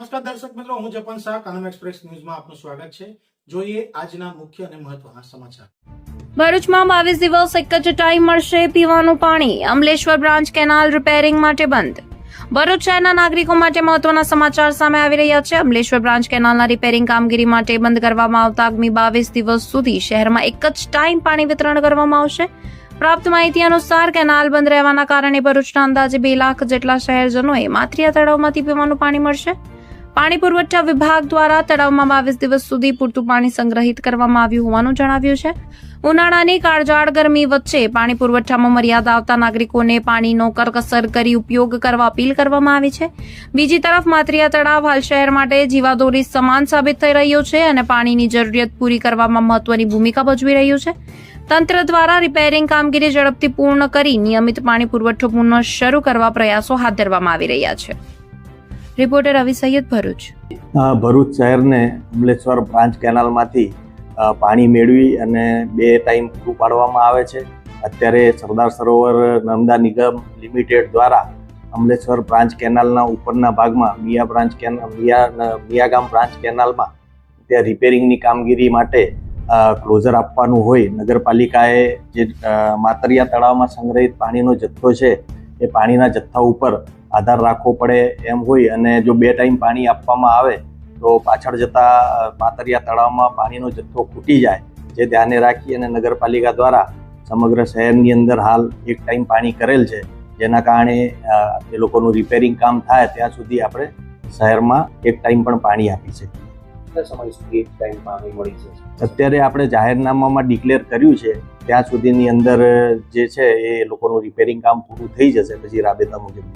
નમસ્કાર દર્શક મિત્રો, હું જપન શાહ, કાનમ એક્સપ્રેસ ન્યૂઝમાં આપનું સ્વાગત છે. જોઈએ આજના મુખ્ય અને મહત્વના સમાચાર. ભરૂચમાં 22 દિવસ એક જ ટાઈમ મળશે પીવાનું પાણી. અમલેશ્વર બ્રાન્ચ કેનાલ રિપેરિંગ માટે બંધ. ભરૂચ શહેરના નાગરિકો માટે મહત્વના સમાચાર સામે આવી રહ્યા છે. અમલેશ્વર બ્રાન્ચ કેનાલના રિપેરિંગ કામગીરી માટે બંધ કરવામાં આવતા આગામી 22 દિવસ સુધી શહેરમાં એક જ ટાઈમ પાણી વિતરણ કરવામાં આવશે. પ્રાપ્ત માહિતી અનુસાર કેનાલ બંધ રહેવાના કારણે ભરૂચના અંદાજે 2 લાખ જેટલા શહેરજનોએ માત્રિયા તળાવમાંથી પીવાનું પાણી મળશે. પાણી પુરવઠા વિભાગ દ્વારા તળાવમાં 22 દિવસ સુધી પૂરતું પાણી સંગ્રહિત કરવામાં આવ્યું હોવાનું જણાવ્યું છે. ઉનાળાની કાળઝાળ ગરમી વચ્ચે પાણી પુરવઠામાં મર્યાદા આવતા નાગરિકોને પાણીનો કરકસર કરી ઉપયોગ કરવા અપીલ કરવામાં આવી છે. બીજી તરફ માત્રિયા તળાવ હાલ શહેર માટે જીવાદોરી સમાન સાબિત થઈ રહ્યું છે અને પાણીની જરૂરિયાત પૂરી કરવામાં મહત્વની ભૂમિકા ભજવી રહ્યું છે. તંત્ર દ્વારા રિપેરિંગ કામગીરી ઝડપથી પૂર્ણ કરી નિયમિત પાણી પુરવઠો પુનઃ શરૂ કરવા પ્રયાસો હાથ ધરવામાં આવી રહ્યા છે. રિપોર્ટર રવિ સૈયદ, ભરૂચ. ભરૂચ શહેરને અમલેશ્વર બ્રાન્ચ કેનાલમાંથી પાણી મેળવી અને 2 ટાઈમ પૂરું પાડવામાં આવે છે. અત્યારે સરદાર સરોવર નર્મદા નિગમ લિમિટેડ દ્વારા અમલેશ્વર બ્રાન્ચ કેનાલના ઉપરના ભાગમાં મિયાગામ બ્રાન્ચ કેનાલમાં ત્યાં રિપેરિંગની કામગીરી માટે ક્લોઝર આપવાનું હોય નગરપાલિકાએ જે માતરિયા તળાવમાં સંગ્રહિત પાણીનો જથ્થો છે એ પાણીના જથ્થા ઉપર આધાર રાખવો પડે એમ હોય અને જો 2 ટાઈમ પાણી આપવામાં આવે તો પાછળ જતા માતરિયા તળાવમાં પાણીનો જથ્થો ખૂટી જાય, જે ધ્યાને રાખી અને નગરપાલિકા દ્વારા સમગ્ર શહેરની અંદર હાલ 1 ટાઈમ પાણી કરેલ છે. જેના કારણે એ લોકોનું રિપેરિંગ કામ થાય ત્યાં સુધી આપણે શહેરમાં 1 ટાઈમ પણ પાણી આપી શકીએ. સમય સુધી 1 ટાઈમ પાણી મળી જશે. અત્યારે આપણે જાહેરનામામાં ડિક્લેર કર્યું છે ત્યાં સુધીની અંદર જે છે એ લોકોનું રિપેરિંગ કામ પૂરું થઈ જશે, પછી રાબેતા મુજબ